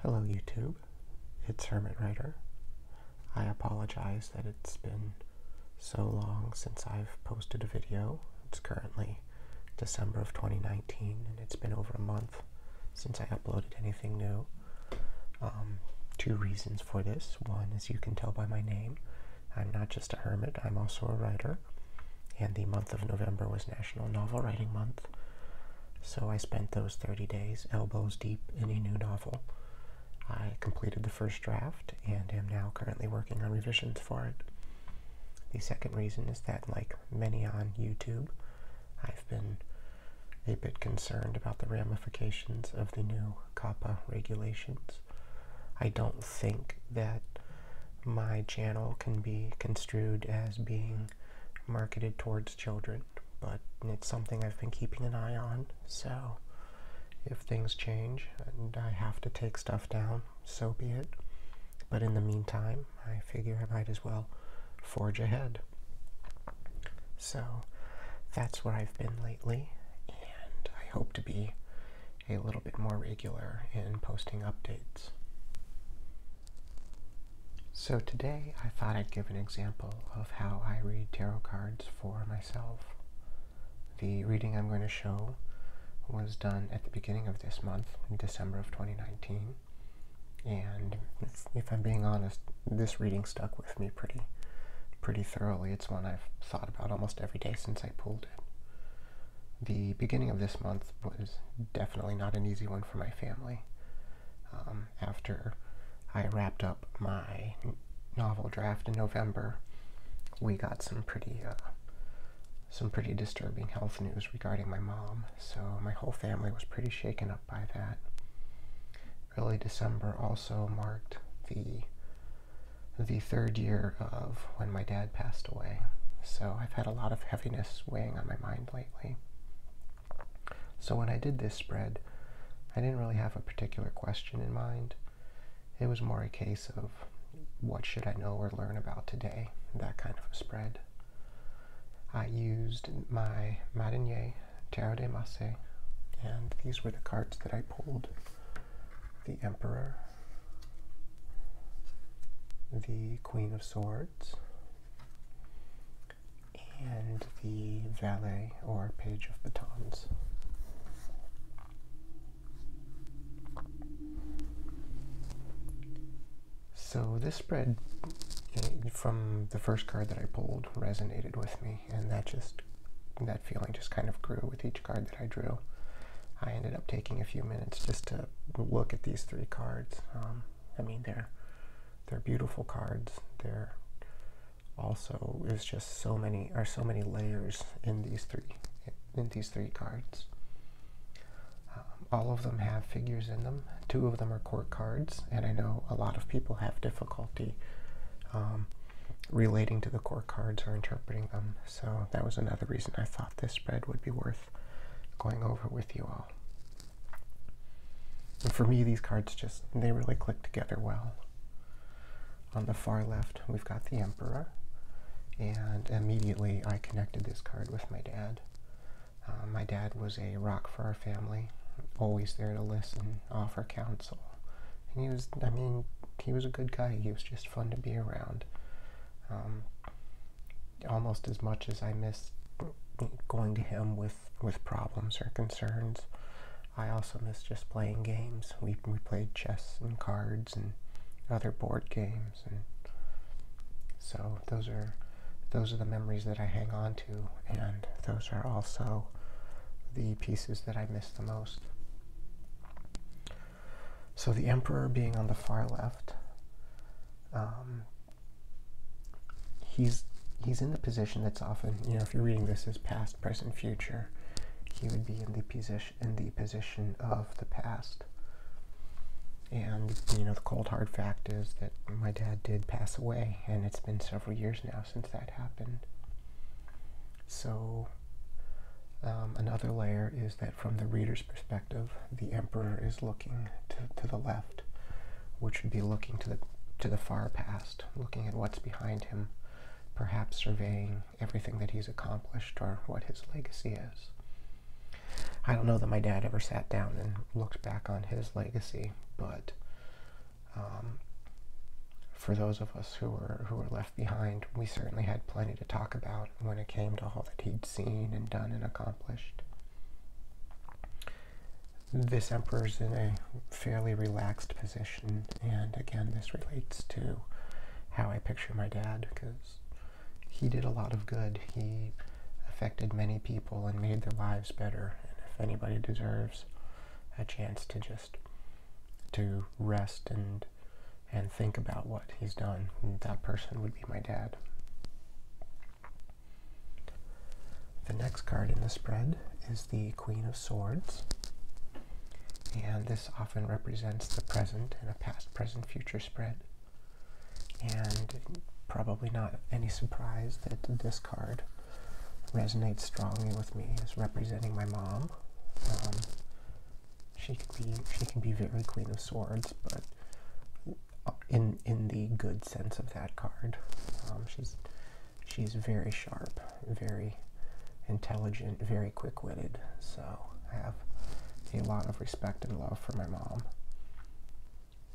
Hello YouTube, it's Hermit Writer. I apologize that it's been so long since I've posted a video. It's currently December of 2019 and it's been over a month since I uploaded anything new. Two reasons for this. One, as you can tell by my name, I'm not just a hermit, I'm also a writer. And the month of November was National Novel Writing Month. So I spent those 30 days elbows deep in a new novel. I completed the first draft and am now currently working on revisions for it. The second reason is that, like many on YouTube, I've been a bit concerned about the ramifications of the new COPPA regulations. I don't think that my channel can be construed as being marketed towards children, but it's something I've been keeping an eye on, so if things change and I have to take stuff down, so be it. But in the meantime, I figure I might as well forge ahead. So that's where I've been lately, and I hope to be a little bit more regular in posting updates. So today I thought I'd give an example of how I read tarot cards for myself. The reading I'm going to show was done at the beginning of this month, in December of 2019, and if I'm being honest, this reading stuck with me pretty thoroughly. It's one I've thought about almost every day since I pulled it. The beginning of this month was definitely not an easy one for my family. After I wrapped up my novel draft in November, we got some pretty disturbing health news regarding my mom, so my whole family was pretty shaken up by that. Early December also marked the third year of when my dad passed away, so I've had a lot of heaviness weighing on my mind lately. So when I did this spread, I didn't really have a particular question in mind. It was more a case of what should I know or learn about today, that kind of a spread. I used my Marigny Tarot de Masse, and these were the cards that I pulled. The Emperor, the Queen of Swords, and the Valet or Page of Batons. So this spread, from the first card that I pulled, resonated with me, and that feeling just kind of grew with each card that I drew. I ended up taking a few minutes just to look at these three cards. I mean, they're beautiful cards. There also is just so many layers in these three cards. All of them have figures in them. Two of them are court cards, and I know a lot of people have difficulty relating to the court cards or interpreting them, so that was another reason I thought this spread would be worth going over with you all. And for me, these cards they really click together well. On the far left, we've got the Emperor, and immediately I connected this card with my dad. My dad was a rock for our family, always there to listen, offer counsel. And he was a good guy. He was just fun to be around. Almost as much as I miss going to him with problems or concerns, I also miss just playing games. We played chess and cards and other board games, and so those are the memories that I hang on to, and those are also the pieces that I miss the most. So the Emperor being on the far left, he's in the position that's often, if you're reading this as past, present, future, he would be in the position of the past. And the cold hard fact is that my dad did pass away, and it's been several years now since that happened. So another layer is that from the reader's perspective, the Emperor is looking to the left, which would be looking to the far past, looking at what's behind him, perhaps surveying everything that he's accomplished or what his legacy is. I don't know that my dad ever sat down and looked back on his legacy, but For those of us who were left behind, we certainly had plenty to talk about when it came to all that he'd seen and done and accomplished. This emperor's in a fairly relaxed position, and again, this relates to how I picture my dad, because he did a lot of good. He affected many people and made their lives better, and if anybody deserves a chance to just to rest and think about what he's done, that person would be my dad. The next card in the spread is the Queen of Swords, and this often represents the present in a past, present, future spread. And probably not any surprise that this card resonates strongly with me as representing my mom. She can be very Queen of Swords, but in the good sense of that card. She's very sharp, very intelligent, very quick-witted, so I have a lot of respect and love for my mom.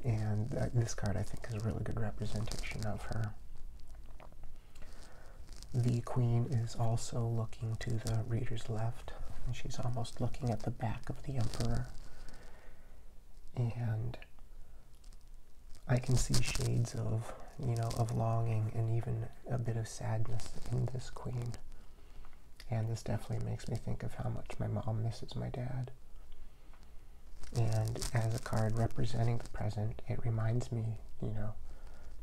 And this card, I think, is a really good representation of her. The Queen is also looking to the reader's left, and she's almost looking at the back of the Emperor. And I can see shades of, of longing and even a bit of sadness in this Queen. And this definitely makes me think of how much my mom misses my dad. And as a card representing the present, it reminds me,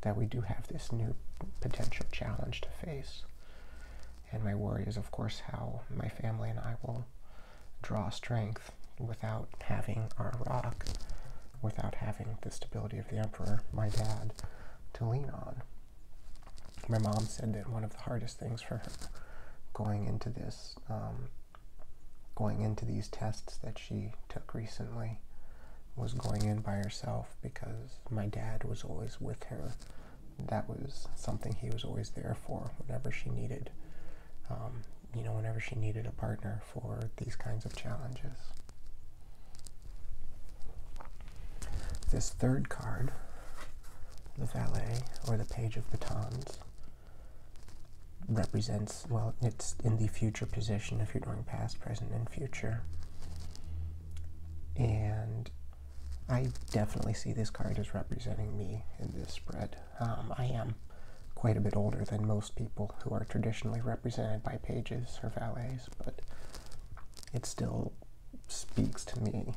that we do have this new potential challenge to face. And my worry is, of course, how my family and I will draw strength without having our rock, without having the stability of the Emperor, my dad, to lean on. My mom said that one of the hardest things for her going into these tests that she took recently was going in by herself, because my dad was always with her. That was something he was always there for whenever she needed, whenever she needed a partner for these kinds of challenges. This third card, the Valet, or the Page of Batons, represents, well, it's in the future position if you're doing past, present, and future. And I definitely see this card as representing me in this spread. I am quite a bit older than most people who are traditionally represented by pages or valets, but it still speaks to me.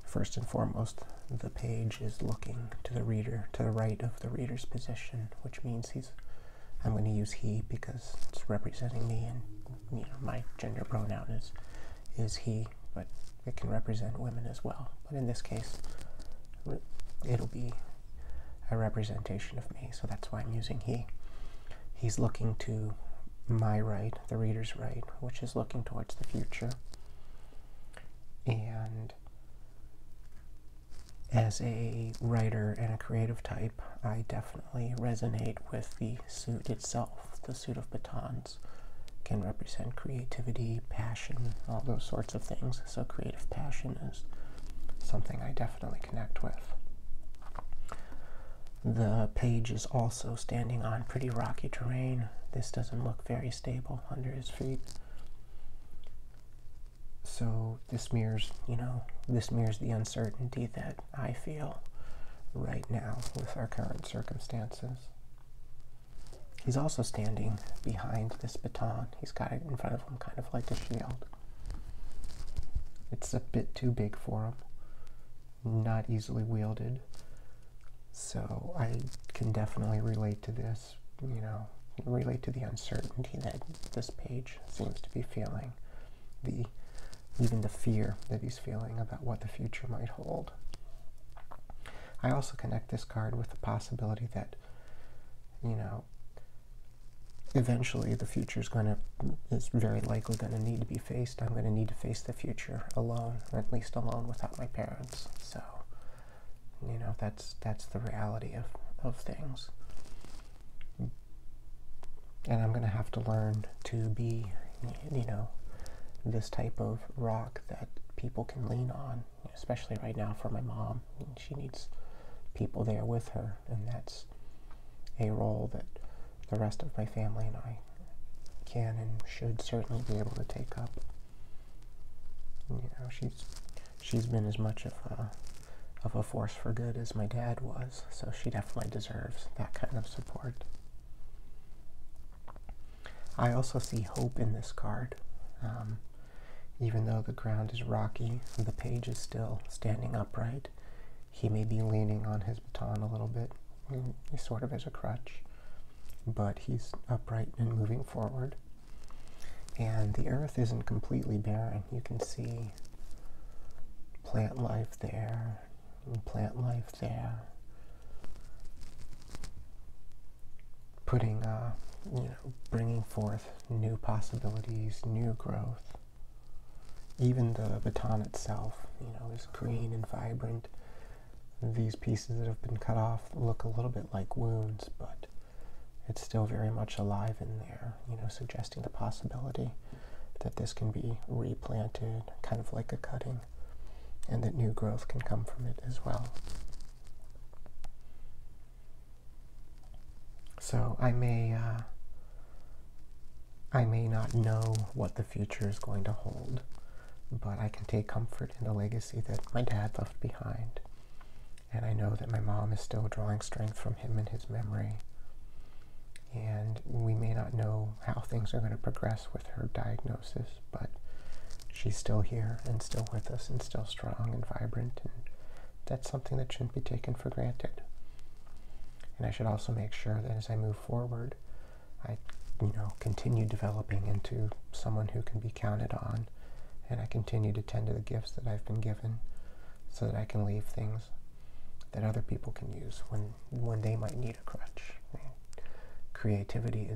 First and foremost, the page is looking to the reader, to the right of the reader's position, which means I'm going to use he because it's representing me, and my gender pronoun is he, but it can represent women as well. But in this case, it'll be a representation of me, so that's why I'm using he. He's looking to my right, the reader's right, which is looking towards the future. And as a writer and a creative type, I definitely resonate with the suit itself. The suit of batons can represent creativity, passion, all those sorts of things. So creative passion is something I definitely connect with. The page is also standing on pretty rocky terrain. This doesn't look very stable under his feet. So this mirrors, the uncertainty that I feel right now with our current circumstances. He's also standing behind this baton. He's got it in front of him, kind of like a shield. It's a bit too big for him, not easily wielded. So I can definitely relate to this, relate to the uncertainty that this page seems to be feeling, even the fear that he's feeling about what the future might hold. I also connect this card with the possibility that, eventually the future is very likely going to need to be faced. I'm going to need to face the future alone, or at least alone without my parents. So, that's the reality of things. And I'm going to have to learn to be, this type of rock that people can lean on, especially right now for my mom. She needs people there with her, and that's a role that the rest of my family and I can and should certainly be able to take up. She's been as much of a force for good as my dad was, so she definitely deserves that kind of support. I also see hope in this card. Even though the ground is rocky, the page is still standing upright. He may be leaning on his baton a little bit, sort of as a crutch, but he's upright and moving forward. And the earth isn't completely barren. You can see plant life there, and plant life there. Bringing forth new possibilities, new growth. Even the baton itself, is green and vibrant. These pieces that have been cut off look a little bit like wounds, but it's still very much alive in there, suggesting the possibility that this can be replanted, kind of like a cutting, and that new growth can come from it as well. So I may not know what the future is going to hold, but I can take comfort in the legacy that my dad left behind. And I know that my mom is still drawing strength from him and his memory. And we may not know how things are going to progress with her diagnosis, but she's still here and still with us and still strong and vibrant, and that's something that shouldn't be taken for granted. And I should also make sure that as I move forward, I continue developing into someone who can be counted on, and I continue to tend to the gifts that I've been given so that I can leave things that other people can use when they might need a crutch. Creativity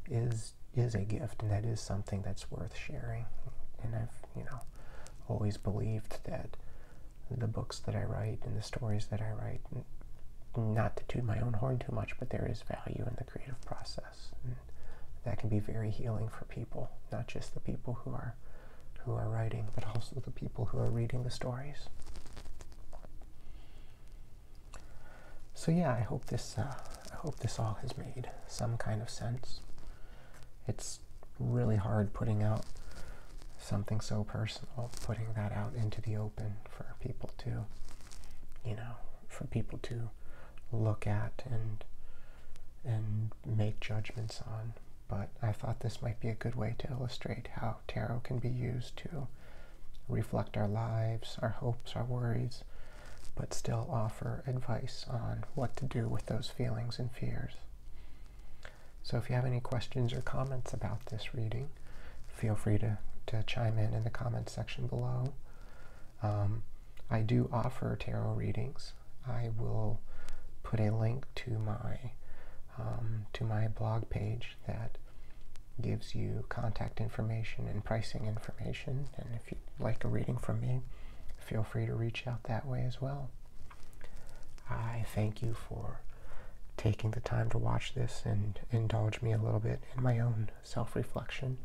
is a gift, and that is something that's worth sharing. And I've always believed that the books that I write and the stories that I write, not to toot my own horn too much, but there is value in the creative process, and that can be very healing for people, not just the people who are writing, but also the people who are reading the stories. So yeah, I hope this all has made some kind of sense. It's really hard putting out something so personal, putting that out into the open for people to, look at and make judgments on. But I thought this might be a good way to illustrate how tarot can be used to reflect our lives, our hopes, our worries, but still offer advice on what to do with those feelings and fears. So if you have any questions or comments about this reading, feel free to chime in the comments section below. I do offer tarot readings. I will put a link to my blog page that gives you contact information and pricing information, and if you'd like a reading from me, feel free to reach out that way as well. I thank you for taking the time to watch this and indulge me a little bit in my own self-reflection,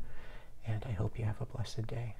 and I hope you have a blessed day.